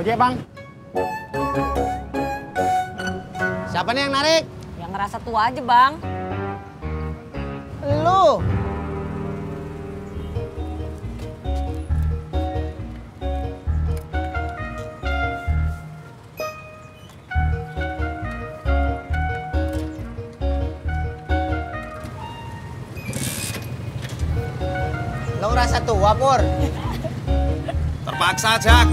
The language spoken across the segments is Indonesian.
Ojek, Bang. Siapa nih yang narik? Yang ngerasa tua aja, Bang. Lu. Lu ngerasa tua, Pur? Terpaksa, Jak.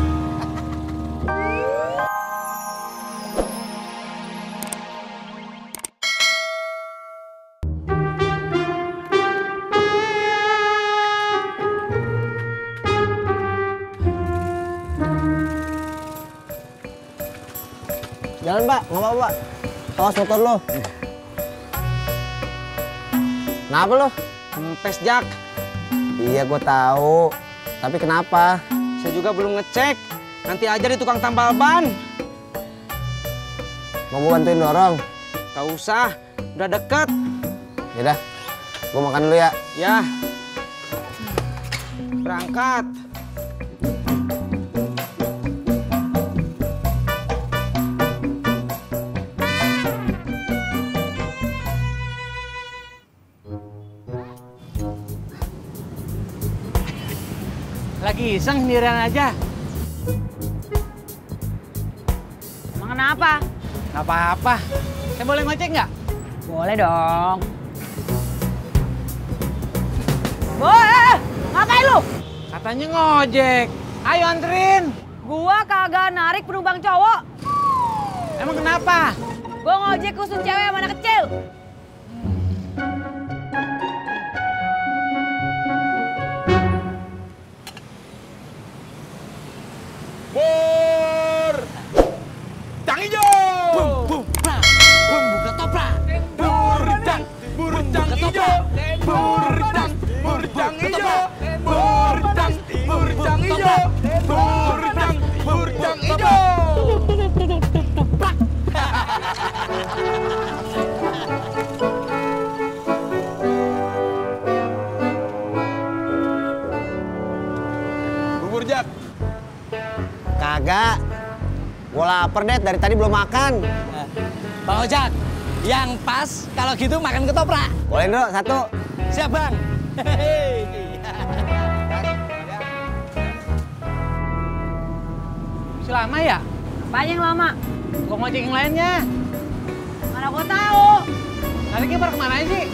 Jalan, Pak. Nggak apa-apa, Pak. Awas motor lu. Kenapa lu? Kempes, Jak. Iya, gue tahu. Tapi kenapa? Saya juga belum ngecek. Nanti aja di tukang tambal ban. Mau gue bantuin dorong? Gak usah, udah deket. Yaudah, gue makan dulu ya. Ya. Berangkat. Lagi iseng sendirian aja. Emang kenapa? Nggak apa-apa. Saya boleh ngecek nggak? Boleh dong. Boleh. Ngapain lu? Katanya ngojek. Ayo anterin. Gua kagak narik penumpang cowok. Emang kenapa? Gua ngojek khusus cewek sama anak kecil. Bur! Cang hijau! Bum, buka toprak. Burcang! Burcang hijau! Burcang! Burcang hijau! Burcang! Burcang hijau! Burcang! Burcang hijau! Bubur, Jak. Kagak. Gue lapar, Det. Dari tadi belum makan. Bang Ojak, yang pas kalau gitu makan ketoprak. Boleh, Ndro, satu. Siap, Bang. Masih lama ya? Apanya yang lama? Gua ngojek yang lainnya. Mana gua tahu. Nariknya pada kemana sih?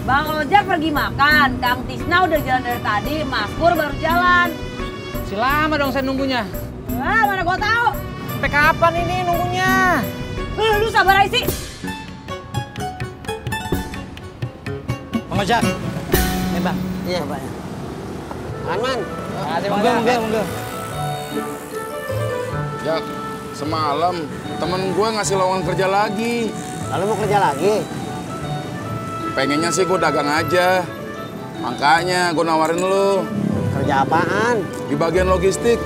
Bang Ojak pergi makan, Kang Tisna udah jalan dari tadi, Mas Pur baru jalan. Masih lama dong saya nunggunya. Wah, mana gua tahu. Sampai kapan ini nunggunya? Lu sabar aja sih. Bang Ojak. Bang. Iya. Aman. Monggo. Jak, semalam temen gue ngasih lowongan kerja lagi. Lalu mau kerja lagi? Pengennya sih gue dagang aja. Makanya gue nawarin lu Kerja apaan? di bagian logistik.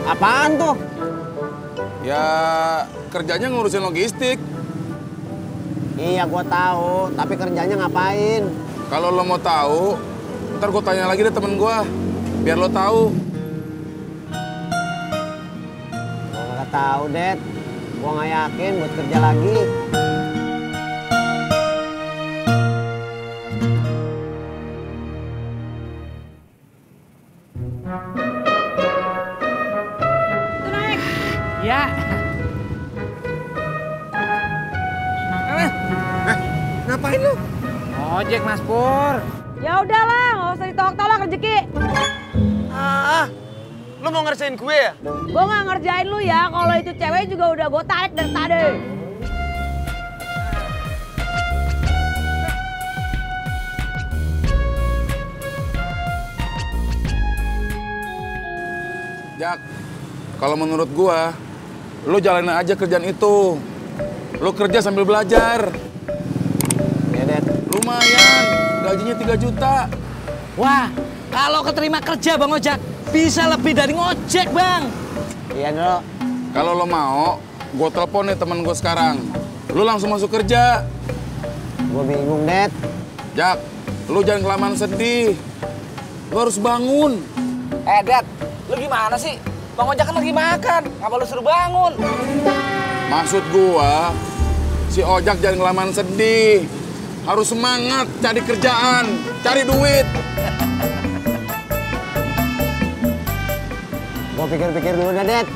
Apaan tuh? Ya kerjanya ngurusin logistik. Iya, gue tahu. Tapi kerjanya ngapain? Kalau lo mau tahu, ntar gue tanya lagi deh temen gue, biar lo tahu. Gue nggak tahu, Det. Gue nggak yakin buat kerja lagi. Itu naik. Ya. Ngapain lu? Ojek, Mas Pur. Ya udahlah, nggak usah ditolak-tolak rezeki. Lu mau ngerjain gue ya? Gue nggak ngerjain lu ya, kalau itu cewek juga udah gue tarik dari tadi. Jak, kalau menurut gue, lo jalanin aja kerjaan itu. Lo kerja sambil belajar. Ya, Det. Lumayan, gajinya 3 juta. Wah, kalau keterima kerja Bang Ojak, bisa lebih dari ngojek, Bang. Iya, Ndro. Kalau lo mau, gue telepon nih temen gue sekarang. Lo langsung masuk kerja. Gue bingung, Det. Jak, lo jangan kelamaan sedih. Lo harus bangun. Det. Lu gimana sih? Bang Ojak kan lagi makan. Ngapa lu suruh bangun? Maksud gua, si Ojak jangan kelamaan sedih. Harus semangat cari kerjaan, cari duit. Gua pikir-pikir dulu dah, Det.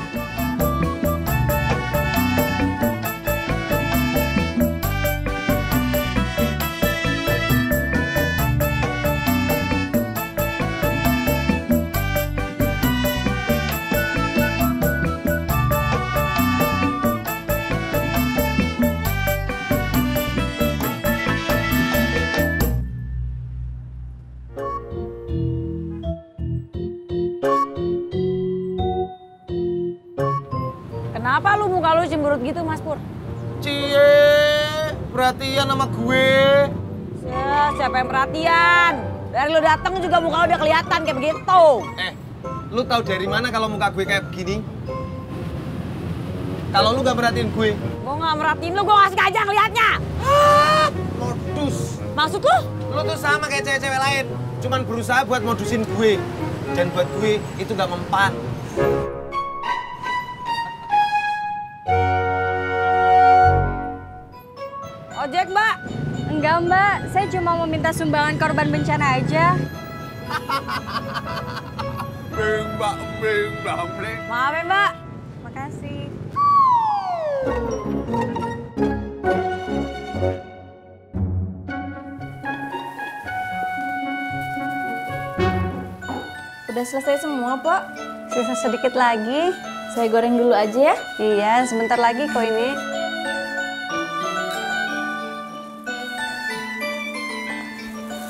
Kenapa lu muka lu cemberut gitu, Mas Pur? Cie, perhatian sama gue. Siapa yang perhatian? Dari lu dateng juga muka lu udah kelihatan kayak begitu. Lu tahu dari mana kalau muka gue kayak begini? Kalau lu gak perhatiin gue. Gua nggak merhatiin lu, gua nggak sengaja ngeliatnya. Modus. Maksud lu? Lu tuh sama kayak cewek-cewek lain. Cuman berusaha buat modusin gue. Dan buat gue itu gak mempan. Ojek, Mbak. Enggak, Mbak. Saya cuma mau minta sumbangan korban bencana aja. Maaf ya, Mbak. Makasih. Udah selesai semua, Pak. Sisa sedikit lagi. Saya goreng dulu aja ya. Iya, sebentar lagi kok ini.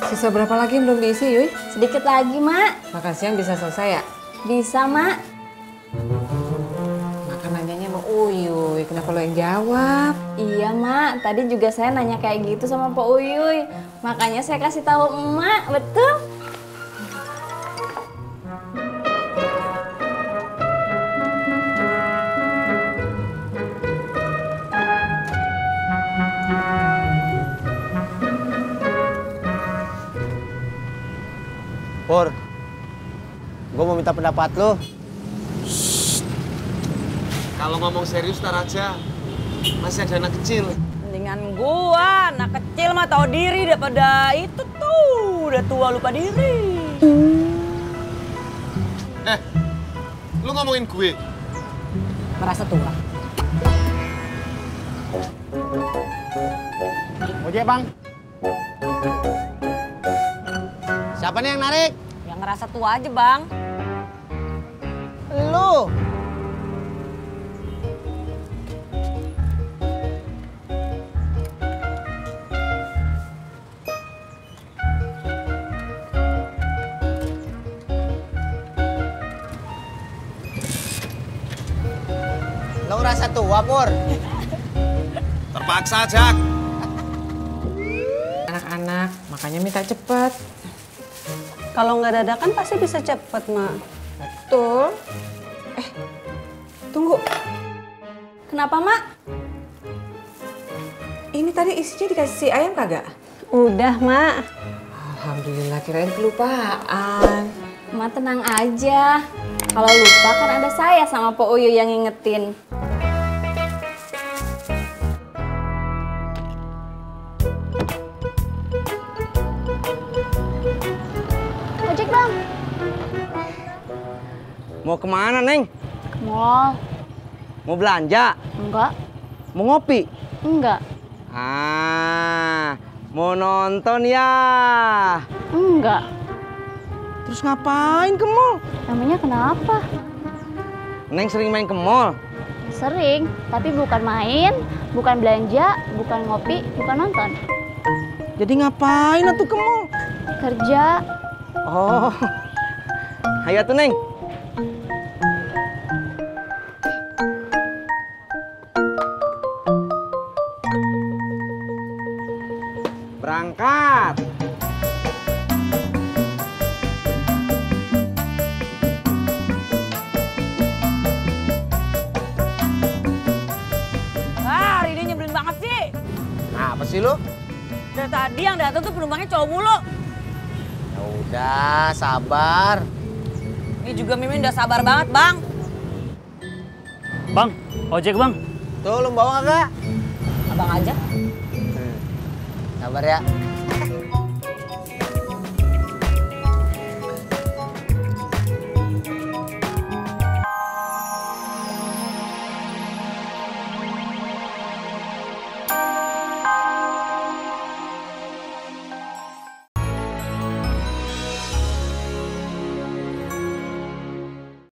Sisa berapa lagi yang belum diisi, Yuy? Sedikit lagi, Mak. Makan siang bisa selesai ya? Bisa, Mak. Makan nanyanya sama Uyuy, kenapa lo yang jawab? Iya, Mak. Tadi juga saya nanya kayak gitu sama Pak Uyuy. Makanya saya kasih tahu Emak, betul? Pur, gue mau minta pendapat lo. Kalau ngomong serius tar aja. Masih ada anak kecil. Mendingan gua, anak kecil mah tahu diri daripada itu tuh. Udah tua lupa diri. Lu ngomongin gue. Merasa tua. Ojek, Bang. Siapa nih yang narik? Yang ngerasa tua aja, Bang. Lu. Lu ngerasa tua, Pur? Terpaksa, Jak. Anak-anak, makanya minta cepet. Kalau nggak dadakan pasti bisa cepet, Mak. Betul. Tunggu. Kenapa, Mak? Ini tadi isinya dikasih ayam kagak? Udah, Mak. Alhamdulillah, kirain kelupaan. Mak tenang aja. Kalau lupa kan ada saya sama Pak Uyuy yang ngingetin. Ojek, Bang. Mau kemana, Neng? Ke mall. Mau belanja? Enggak. Mau ngopi? Enggak. Mau nonton ya? Enggak. Terus ngapain ke mall? Namanya kenapa? Neng sering main ke mall? Sering, tapi bukan main, bukan belanja, bukan ngopi, bukan nonton. Jadi ngapain atuh ke mall? Kerja. Oh, ayo tuh, Neng. Berangkat. Hari ini nyebelin banget sih. Apa sih lu? Dari tadi yang datang tuh penumpangnya cowok mulu. Ya udah, sabar. Ini juga Mimin udah sabar banget, Bang. Bang, ojek bang. Tuh, lu bawa kagak? Abang aja. Sabar ya.